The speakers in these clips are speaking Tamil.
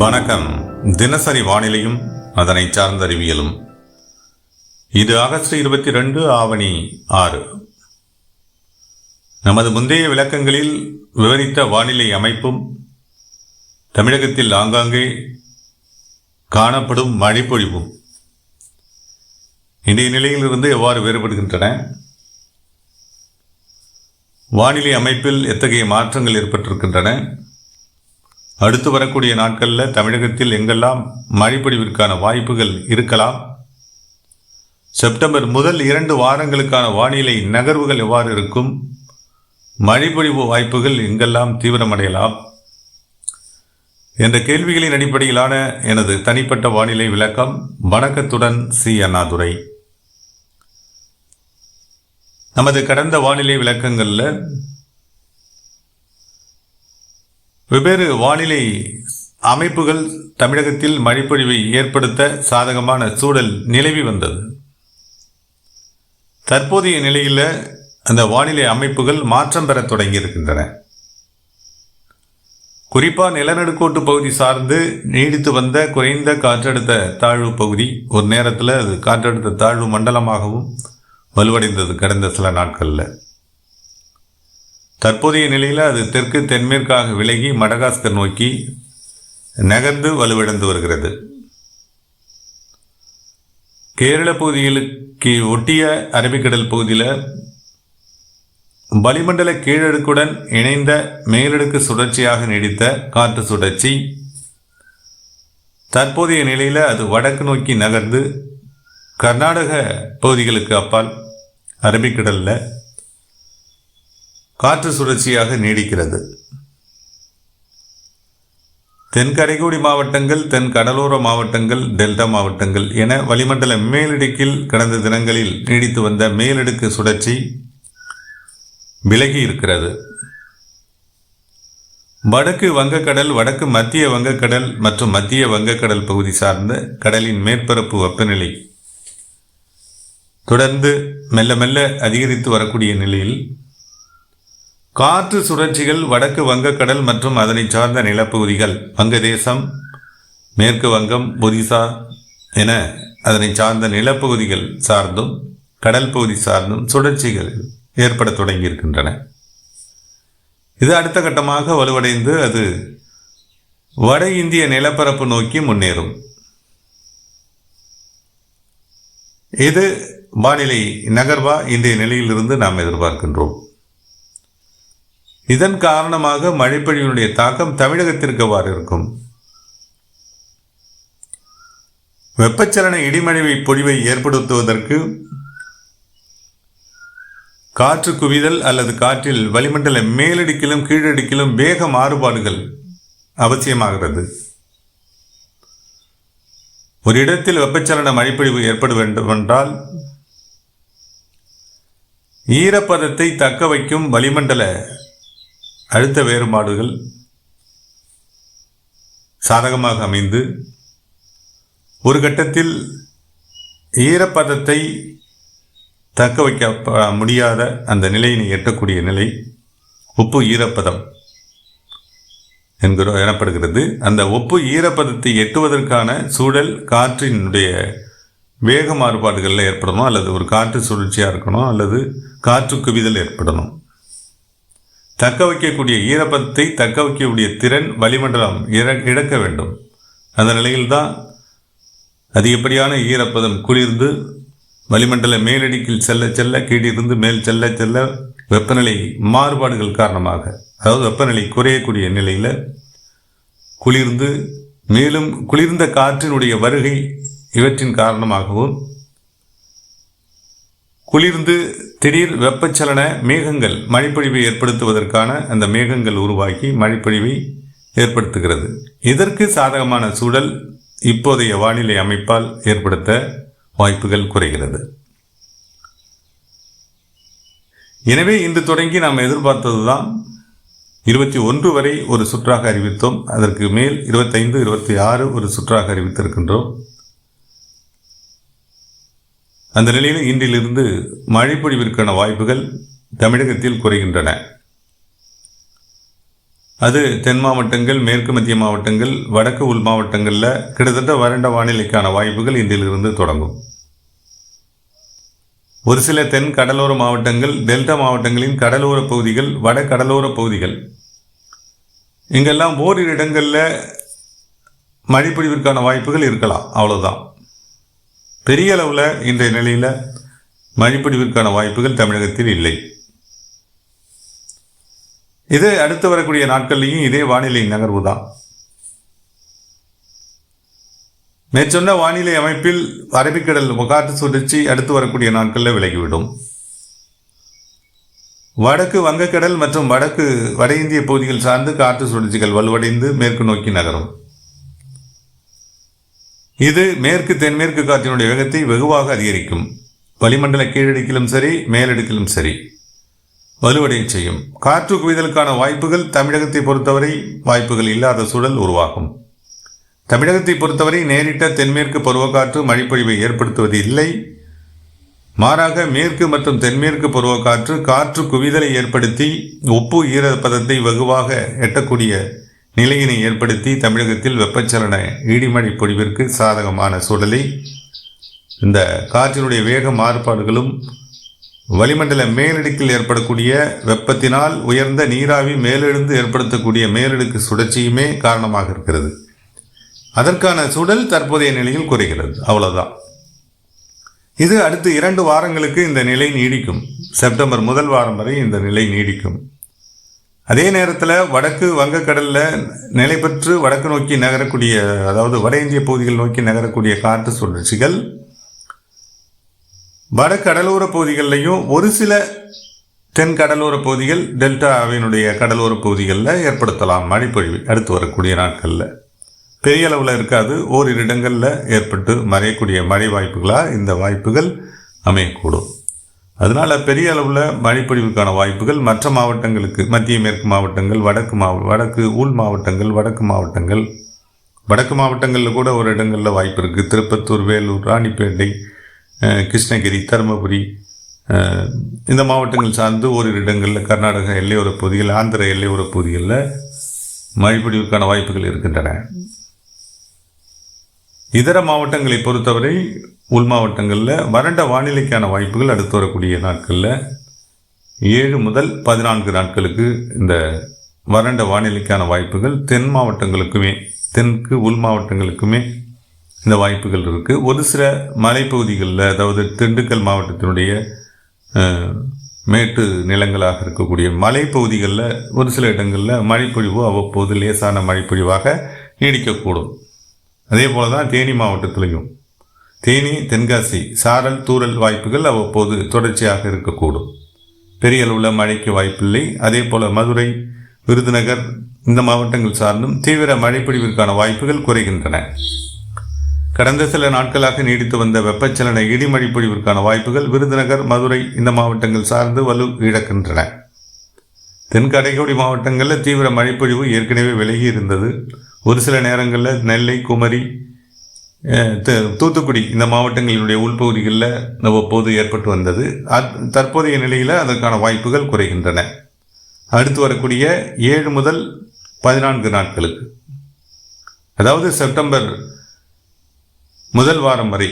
வணக்கம். தினசரி வானிலையும் அதனை சார்ந்த அறிவியலும். இது ஆகஸ்ட் 22 ஆவணி 6. நமது முந்தைய விளக்கங்களில் விவரித்த வானிலை அமைப்பும் தமிழகத்தில் ஆங்காங்கே காணப்படும் மழைப்பொழிவும் இன்றைய நிலையிலிருந்து எவ்வாறு வேறுபடுகின்றன, வானிலை அமைப்பில் எத்தகைய மாற்றங்கள் ஏற்பட்டிருக்கின்றன, அடுத்து வரக்கூடிய நாட்களில் தமிழகத்தில் எங்கெல்லாம் மழைப்பொழிவிற்கான வாய்ப்புகள் இருக்கலாம், செப்டம்பர் முதல் 2 வாரங்களுக்கான வானிலை நகர்வுகள் எவ்வாறு இருக்கும், மழைப்பொழிவு வாய்ப்புகள் எங்கெல்லாம் தீவிரமடையலாம் என்ற கேள்விகளின் அடிப்படையிலான எனது தனிப்பட்ட வானிலை விளக்கம். வணக்கத்துடன் சி. அண்ணாதுரை. நமது கடந்த வானிலை விளக்கங்களில் வெவ்வேறு வானிலை அமைப்புகள் தமிழகத்தில் மழைப்பொழிவை ஏற்படுத்த சாதகமான சூழல் நிலவி வந்தது. தற்போதைய நிலையில் அந்த வானிலை அமைப்புகள் மாற்றம் பெற தொடங்கியிருக்கின்றன. குறிப்பாக நிலநடுக்கோட்டு பகுதி சார்ந்து நீடித்து வந்த குறைந்த காற்றழுத்த தாழ்வு பகுதி ஒரு நேரத்தில் அது காற்றழுத்த தாழ்வு மண்டலமாகவும் வலுவடைந்தது. கடந்த சில நாட்களில் தற்போதைய நிலையில் அது தெற்கு தென்மேற்காக விலகி மடகாஸ்கர் நோக்கி நகர்ந்து வலுவிழந்து வருகிறது. கேரள பகுதிகளுக்கு ஒட்டிய அரபிக்கடல் பகுதியில் வளிமண்டல கீழடுக்குடன் இணைந்த மேலடுக்கு சுழற்சியாக நீடித்த காற்று சுழற்சி தற்போதைய நிலையில் அது வடக்கு நோக்கி நகர்ந்து கர்நாடக பகுதிகளுக்கு அப்பால் அரபிக்கடலில் காற்று சுழற்சியாக நீடிக்கிறது. தென்கரைக்கோடி மாவட்டங்கள், தென் கடலோர மாவட்டங்கள், டெல்டா மாவட்டங்கள் என வளிமண்டல மேலடுக்கில் கடந்த தினங்களில் நீடித்து வந்த மேலடுக்கு சுழற்சி விலகி இருக்கிறது. வடக்கு வங்கக்கடல், வடக்கு மத்திய வங்கக்கடல் மற்றும் மத்திய வங்கக்கடல் பகுதி சார்ந்த கடலின் மேற்பரப்பு வெப்பநிலை தொடர்ந்து மெல்ல மெல்ல அதிகரித்து வரக்கூடிய நிலையில் காற்று சுழற்சிகள் வடக்கு வங்கக்கடல் மற்றும் அதனை சார்ந்த நிலப்பகுதிகள், வங்கதேசம், மேற்கு வங்கம், ஒரிசா என அதனை சார்ந்த நிலப்பகுதிகள் சார்ந்தும் கடல் பகுதி சார்ந்தும் சுழற்சிகள் ஏற்பட தொடங்கியிருக்கின்றன. இது அடுத்த கட்டமாக வலுவடைந்து அது வட இந்திய நிலப்பரப்பு நோக்கி முன்னேறும். இது வானிலை நகர்வா இன்றைய நிலையிலிருந்து நாம் எதிர்பார்க்கின்றோம். இதன் காரணமாக மழைப்பொழிவினுடைய தாக்கம் தமிழகத்திற்கு எவ்வாறு இருக்கும், வெப்பச்சலன இடிமழை பொழிவை ஏற்படுத்துவதற்கு காற்று குவிதல் அல்லது காற்றில் வளிமண்டல மேலடுக்கிலும் கீழடுக்கிலும் வேக மாறுபாடுகள் அவசியமாகிறது. ஒரு இடத்தில் வெப்பச்சலன மழைப்பொழிவு ஏற்பட வேண்டுமென்றால் ஈரப்பதத்தை தக்க வைக்கும் வளிமண்டல அழுத்த வேறுபாடுகள் சாதகமாக அமைந்து ஒரு கட்டத்தில் ஈரப்பதத்தை தக்க வைக்க முடியாத அந்த நிலையினை எட்டக்கூடிய நிலை ஒப்பு ஈரப்பதம் எனப்படுகிறது. அந்த ஒப்பு ஈரப்பதத்தை எட்டுவதற்கான சூழல் காற்றினுடைய வேக மாறுபாடுகளில் ஏற்படணும், அல்லது ஒரு காற்று சுழற்சியாக இருக்கணும், அல்லது காற்று குவிதல் ஏற்படணும். தக்க வைக்கக்கூடிய ஈரப்பதத்தை தக்க வைக்கக்கூடிய திறன் வளிமண்டலம் இழக்க வேண்டும். அந்த நிலையில்தான் அதிகப்படியான ஈரப்பதம் குளிர்ந்து வளிமண்டல மேலடிக்கில் செல்ல செல்ல கீழிருந்து மேல் செல்ல செல்ல வெப்பநிலை மாறுபாடுகள் காரணமாக, அதாவது வெப்பநிலை குறையக்கூடிய நிலையில் குளிர்ந்து மேலும் குளிர்ந்த காற்றினுடைய வருகை இவற்றின் காரணமாகவும் குளிர்ந்து திடீர் வெப்பச்சலன மேகங்கள் மழைப்பொழிவை ஏற்படுத்துவதற்கான அந்த மேகங்கள் உருவாக்கி மழைப்பொழிவை ஏற்படுத்துகிறது. இதற்கு சாதகமான சூழல் இப்போதைய வானிலை அமைப்பால் ஏற்படுத்த வாய்ப்புகள் குறைகிறது. எனவே இன்று தொடங்கி நாம் எதிர்பார்த்ததுதான் 21 வரை ஒரு சுற்றாக அறிவித்தோம். அதற்கு மேல் 25, 26 ஒரு சுற்றாக அறிவித்திருக்கின்றோம். அந்த நிலையில் இன்றிலிருந்து மழைப்பொழிவிற்கான வாய்ப்புகள் தமிழகத்தில் குறைகின்றன. அது தென் மாவட்டங்கள், மேற்கு மத்திய மாவட்டங்கள், வடக்கு உள் மாவட்டங்களில் கிட்டத்தட்ட வறண்ட வானிலைக்கான வாய்ப்புகள் இன்றிலிருந்து தொடங்கும். ஒரு சில தென் கடலோர மாவட்டங்கள், டெல்டா மாவட்டங்களின் கடலோர பகுதிகள், வட கடலோர பகுதிகள் இங்கெல்லாம் ஓரிரு இடங்களில் மழைப்பொழிவிற்கான வாய்ப்புகள் இருக்கலாம். அவ்வளோதான். பெரிய அளவில் இன்றைய நிலையில் மழைப்பொழிவிற்கான வாய்ப்புகள் தமிழகத்தில் இல்லை. இது அடுத்து வரக்கூடிய நாட்கள்லையும் இதே வானிலை நகர்வு தான். மேற்சொன்ன வானிலை அமைப்பில் அரபிக்கடல் காற்று சுழற்சி அடுத்து வரக்கூடிய நாட்களில் விலகிவிடும். வடக்கு வங்கக்கடல் மற்றும் வட இந்திய பகுதிகள் சார்ந்து காற்று சுழற்சிகள் வலுவடைந்து மேற்கு நோக்கி நகரும். இது மேற்கு தென்மேற்கு காற்றினுடைய வேகத்தை வெகுவாக அதிகரிக்கும். வளிமண்டல கீழடுக்கிலும் சரி, மேலடுக்கிலும் சரி வலுவடைய செய்யும். காற்று குவிதலுக்கான வாய்ப்புகள் தமிழகத்தை பொறுத்தவரை வாய்ப்புகள் இல்லாத சூழல் உருவாகும். தமிழகத்தை பொறுத்தவரை நேரிட்ட தென்மேற்கு பருவக்காற்று மழைப்பொழிவை ஏற்படுத்துவது இல்லை. மாறாக மேற்கு மற்றும் தென்மேற்கு பருவக்காற்று காற்று குவிதலை ஏற்படுத்தி ஒப்பு ஈரப்பதத்தை வெகுவாக எட்டக்கூடிய நிலையினை ஏற்படுத்தி தமிழகத்தில் வெப்பச்சலன இடிமழை பொழிவிற்கு சாதகமான சூழலை இந்த காற்றினுடைய வேக மாறுபாடுகளும் வளிமண்டல மேலடுக்கில் ஏற்படக்கூடிய வெப்பத்தினால் உயர்ந்த நீராவி மேலெழுந்து ஏற்படுத்தக்கூடிய மேலடுக்கு சுழற்சியுமே காரணமாக இருக்கிறது. அதற்கான சூழல் தற்போதைய நிலையில் குறைகிறது. அவ்வளவுதான். இது அடுத்து 2 வாரங்களுக்கு இந்த நிலை நீடிக்கும். செப்டம்பர் முதல் வாரம் வரை இந்த நிலை நீடிக்கும். அதே நேரத்தில் வடக்கு வங்கக்கடலில் நிலை பெற்று வடக்கு நோக்கி நகரக்கூடிய, அதாவது வட இந்திய பகுதிகள் நோக்கி நகரக்கூடிய காற்று சுழற்சிகள் வட கடலோர பகுதிகளிலையும் ஒரு சில தென் கடலோர பகுதிகள், டெல்டாவினுடைய கடலோர பகுதிகளில் ஏற்படுத்தலாம் மழைப்பொழிவு அடுத்து வரக்கூடிய நாட்களில். பெரிய அளவில் இருக்காது. ஓரிரு இடங்களில் ஏற்பட்டு மறையக்கூடிய மழை வாய்ப்புகளாக இந்த வாய்ப்புகள் அமையக்கூடும். அதனால் பெரிய அளவில் மழைப்பொழிவுக்கான வாய்ப்புகள் மற்ற மாவட்டங்களுக்கு, மத்திய மேற்கு மாவட்டங்கள், வடக்கு உள் மாவட்டங்கள், வடக்கு மாவட்டங்களில் கூட ஒரு இடங்களில் வாய்ப்பு இருக்குது. திருப்பத்தூர், வேலூர், ராணிப்பேட்டை, கிருஷ்ணகிரி, தருமபுரி இந்த மாவட்டங்கள் சார்ந்து ஓரிரு இடங்களில் கர்நாடக எல்லையோர பகுதிகள், ஆந்திர எல்லையோர பகுதிகளில் மழைப்பொழிவுக்கான வாய்ப்புகள் இருக்கின்றன. இதர மாவட்டங்களை பொறுத்தவரை உள் மாவட்டங்களில் வறண்ட வானிலைக்கான வாய்ப்புகள் அடுத்து வரக்கூடிய நாட்களில் 7 முதல் 14 நாட்களுக்கு இந்த வறண்ட வானிலைக்கான வாய்ப்புகள் தென் மாவட்டங்களுக்குமே, தெற்கு உள் மாவட்டங்களுக்குமே இந்த வாய்ப்புகள் இருக்குது. ஒரு சில மலைப்பகுதிகளில், அதாவது திண்டுக்கல் மாவட்டத்தினுடைய மேட்டு நிலங்களாக இருக்கக்கூடிய மலைப்பகுதிகளில் ஒரு சில இடங்களில் மழைப்பொழிவு அவ்வப்போது லேசான மழைப்பொழிவாக நீடிக்கக்கூடும். அதே போல தான் தேனி மாவட்டத்திலையும், தேனி, தென்காசி சாரல் தூறல் வாய்ப்புகள் அவ்வப்போது தொடர்ச்சியாக இருக்கக்கூடும். பெரிய அளவில் மழைக்கு வாய்ப்பில்லை. அதே போல் மதுரை, விருதுநகர் இந்த மாவட்டங்கள் சார்ந்தும் தீவிர மழைப்பொழிவிற்கான வாய்ப்புகள் குறைகின்றன. கடந்த சில நாட்களாக நீடித்து வந்த வெப்பச்சலன இடிமழை பொழிவிற்கான வாய்ப்புகள் விருதுநகர், மதுரை இந்த மாவட்டங்கள் சார்ந்து வலு இழக்கின்றன. தென்கடைக்கோடி மாவட்டங்களில் தீவிர மழைப்பொழிவு ஏற்கனவே விலகி இருந்தது. ஒரு சில நேரங்களில் நெல்லை, குமரி, தூத்துக்குடி இந்த மாவட்டங்களினுடைய உள்பகுதிகளில் அவ்வப்போது ஏற்பட்டு வந்தது. தற்போதைய நிலையில் அதற்கான வாய்ப்புகள் குறைகின்றன. அடுத்து வரக்கூடிய 7 முதல் 14 நாட்களுக்கு, அதாவது செப்டம்பர் முதல் வாரம் வரை,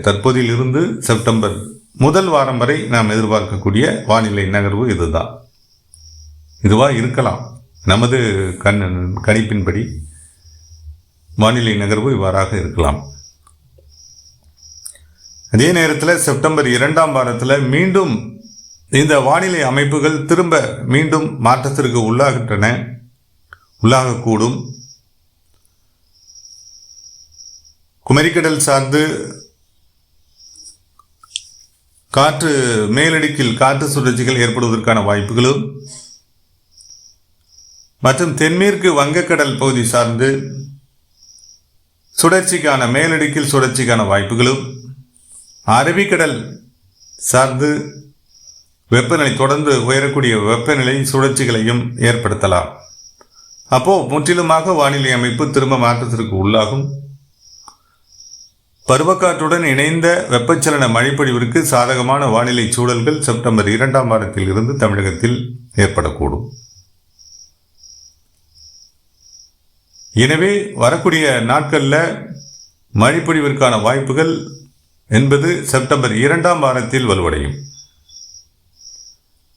தற்போதிலிருந்து செப்டம்பர் முதல் வாரம் வரை நாம் எதிர்பார்க்கக்கூடிய வானிலை நகர்வு இதுவாக இருக்கலாம். நமது கணிப்பின்படி வானிலை நகர்வு இவ்வாறாக இருக்கலாம். அதே நேரத்தில் செப்டம்பர் 2ஆம் வாரத்தில் மீண்டும் இந்த வானிலை அமைப்புகள் திரும்ப மீண்டும் மாற்றத்திற்கு உள்ளாகக்கூடும். குமரிக்கடல் சார்ந்து காற்று மேலடுக்கில் காற்று சுழற்சிகள் ஏற்படுவதற்கான வாய்ப்புகளும் மற்றும் தென்மேற்கு வங்கக்கடல் பகுதி சார்ந்து மேலடுக்கில் சுழற்சிக்கான வாய்ப்புகளும், அரபிக்கடல் சார்ந்து வெப்பநிலை தொடர்ந்து உயரக்கூடிய வெப்பநிலை சுழற்சிகளையும் ஏற்படுத்தலாம். அப்போது முற்றிலுமாக வானிலை அமைப்பு திரும்ப மாற்றத்திற்கு உள்ளாகும். பருவக்காற்றுடன் இணைந்த வெப்பச்சலன மழைப்பொழிவிற்கு சாதகமான வானிலை சூழல்கள் செப்டம்பர் 2ஆம் வாரத்தில் இருந்து தமிழகத்தில் ஏற்படக்கூடும். எனவே வரக்கூடிய நாட்களில் மழைப்பொழிவிற்கான வாய்ப்புகள் என்பது செப்டம்பர் 2ஆம் வாரத்தில் வலுவடையும்.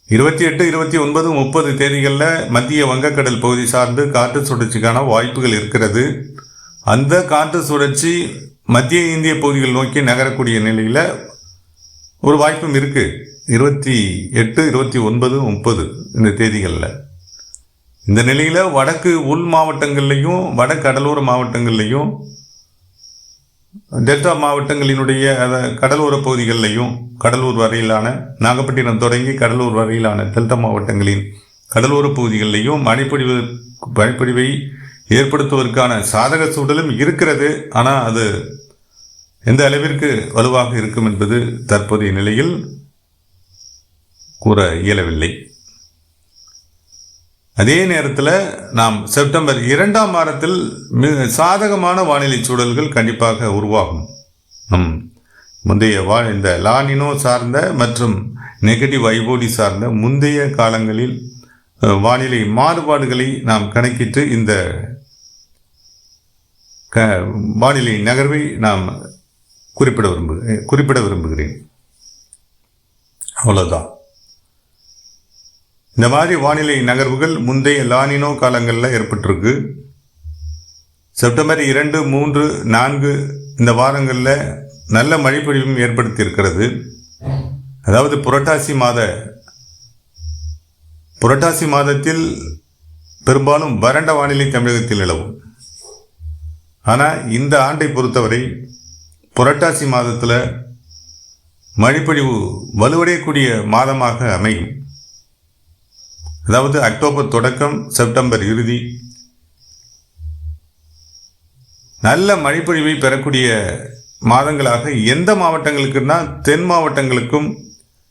28, 29, 30 தேதிகளில் மத்திய வங்கக்கடல் பகுதி சார்ந்து காற்று சுழற்சிக்கான வாய்ப்புகள் இருக்கிறது. அந்த காற்று சுழற்சி மத்திய இந்திய பகுதிகள் நோக்கி நகரக்கூடிய நிலையில் ஒரு வாய்ப்பும் இருக்குது. 28, 29, 30 இந்த தேதிகளில். இந்த நிலையில் வடக்கு உள் மாவட்டங்கள்லையும் வட கடலோர மாவட்டங்கள்லையும் டெல்டா மாவட்டங்களினுடைய கடலோர பகுதிகளிலையும் கடலூர் வரையிலான நாகப்பட்டினம் தொடங்கி கடலூர் வரையிலான டெல்டா மாவட்டங்களின் கடலோர பகுதிகளிலையும் மழைப்பொழிவை ஏற்படுத்துவதற்கான சாதக சூழலும் இருக்கிறது. ஆனால் அது எந்த அளவிற்கு வலுவாக இருக்கும் என்பது தற்போதைய நிலையில் கூற இயலவில்லை. அதே நேரத்தில் நாம் செப்டம்பர் 2ஆம் வாரத்தில் மிக சாதகமான வானிலை சூழல்கள் கண்டிப்பாக உருவாகும். முந்தைய இந்த லானினோ சார்ந்த மற்றும் நெகட்டிவ் ஐஓடி சார்ந்த முந்தைய காலங்களில் வானிலை மாறுபாடுகளை நாம் கணக்கிட்டு இந்த வானிலை நகர்வை நாம் குறிப்பிட விரும்புகிறேன். அவ்வளோதான். இந்த மாதிரி வானிலை நகர்வுகள் முந்தைய லானினோ காலங்களில் ஏற்பட்டிருக்கு. செப்டம்பர் 2, 3, 4 இந்த வாரங்களில் நல்ல மழைப்பொழிவும் ஏற்படுத்தி இருக்கிறது. அதாவது புரட்டாசி மாதத்தில் பெரும்பாலும் வறண்ட வானிலை தமிழகத்தில் நிலவும். ஆனால் இந்த ஆண்டை பொறுத்தவரை புரட்டாசி மாதத்தில் மழைப்பொழிவு வலுவடையக்கூடிய மாதமாக அமையும். அதாவது அக்டோபர் தொடக்கம் செப்டம்பர் இறுதி நல்ல மழைப்பொழிவை பெறக்கூடிய மாதங்களாக எந்த மாவட்டங்களுக்குன்னா தென் மாவட்டங்களுக்கும்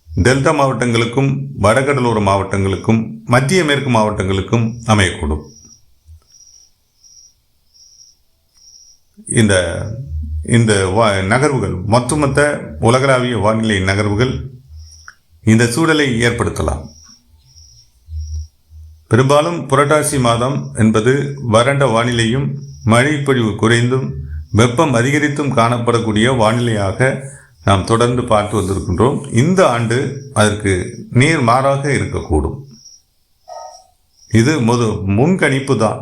டெல்டா மாவட்டங்களுக்கும் வடகடலோர மாவட்டங்களுக்கும் மத்திய மேற்கு மாவட்டங்களுக்கும் அமையக்கூடும். இந்த நகர்வுகள் மொத்தமொத்த உலகளாவிய வானிலை நகர்வுகள் இந்த சூழலை ஏற்படுத்தலாம். பெரும்பாலும் புரட்டாசி மாதம் என்பது வறண்ட வானிலையும் மழைப்பொழிவு குறைந்தும் வெப்பம் அதிகரித்தும் காணப்படக்கூடிய வானிலையாக நாம் தொடர்ந்து பார்த்து வந்திருக்கின்றோம். இந்த ஆண்டு அதற்கு நேர்மாறாக இருக்கக்கூடும். இது முன்கணிப்பு தான்.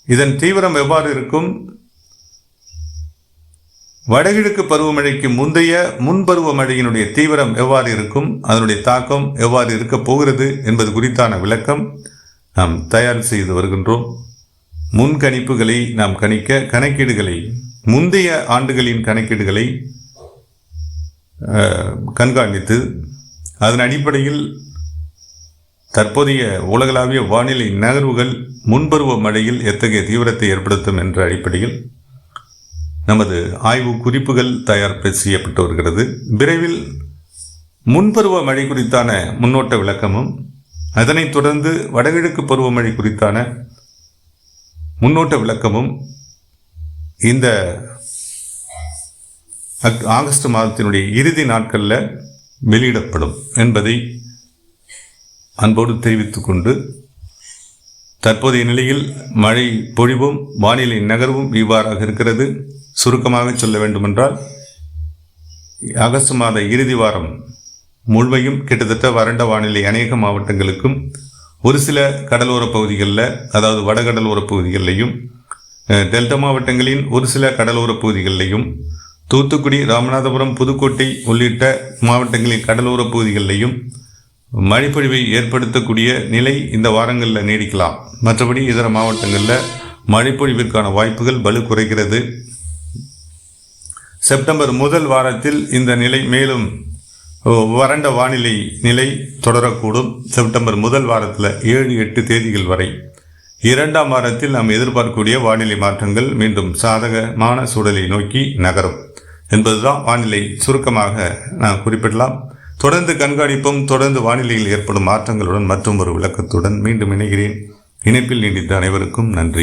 இதன் தீவிரம் எவ்வாறு இருக்கும்? வடகிழக்கு பருவமழைக்கு முந்தைய முன்பருவமழையினுடைய தீவிரம் எவ்வாறு இருக்கும், அதனுடைய தாக்கம் எவ்வாறு இருக்க போகிறது என்பது குறித்தான விளக்கம் நாம் தயார் செய்து வருகின்றோம். முன்கணிப்புகளை நாம் கணக்கீடுகளை முந்தைய ஆண்டுகளின் கணக்கீடுகளை கண்காணித்து அதன் அடிப்படையில் தற்போதைய உலகளாவிய வானிலை நகர்வுகள் முன்பருவ மழையில் எத்தகைய தீவிரத்தை ஏற்படுத்தும் என்ற அடிப்படையில் நமது ஆய்வு குறிப்புகள் தயார் செய்யப்பட்டு வருகிறது. விரைவில் முன்பருவ மழை குறித்தான முன்னோட்ட விளக்கமும் அதனைத் தொடர்ந்து வடகிழக்கு பருவமழை குறித்தான முன்னோட்ட விளக்கமும் இந்த ஆகஸ்ட் மாதத்தினுடைய இறுதி நாட்களில் வெளியிடப்படும் என்பதை அன்போடு தெரிவித்துக் கொண்டு தற்போதைய நிலையில் மழை பொழிவும் வானிலை நகர்வும் இவ்வாறாக இருக்கிறது. சுருக்கமாக சொல்ல வேண்டுமென்றால் ஆகஸ்ட் மாத இறுதி வாரம் முழுமையும் கிட்டத்தட்ட வறண்ட வானிலை அநேக மாவட்டங்களுக்கும் ஒரு சில கடலோர பகுதிகளில், அதாவது வடகடலோர பகுதிகளிலையும் டெல்டா மாவட்டங்களின் ஒரு சில கடலோர பகுதிகளிலையும் தூத்துக்குடி, ராமநாதபுரம், புதுக்கோட்டை உள்ளிட்ட மாவட்டங்களின் கடலோர பகுதிகளிலையும் மழைப்பொழிவை ஏற்படுத்தக்கூடிய நிலை இந்த வாரங்களில் நீடிக்கலாம். மற்றபடி இதர மாவட்டங்களில் மழைப்பொழிவிற்கான வாய்ப்புகள் வலு குறைகிறது. செப்டம்பர் முதல் வாரத்தில் இந்த நிலை மேலும் வறண்ட வானிலை நிலை தொடரக்கூடும். செப்டம்பர் முதல் வாரத்தில் 7, 8 தேதிகள் வரை. 2ஆம் வாரத்தில் நாம் எதிர்பார்க்கக்கூடிய வானிலை மாற்றங்கள் மீண்டும் சாதகமான சூழலை நோக்கி நகரும் என்பதுதான் வானிலை சுருக்கமாக நாம் குறிப்பிடலாம். தொடர்ந்து கண்காணிப்பும் தொடர்ந்து வானிலையில் ஏற்படும் மாற்றங்களுடன் மற்றும் ஒரு விளக்கத்துடன் மீண்டும் இணைகிறேன். இணைப்பில் நீடித்த அனைவருக்கும் நன்றி.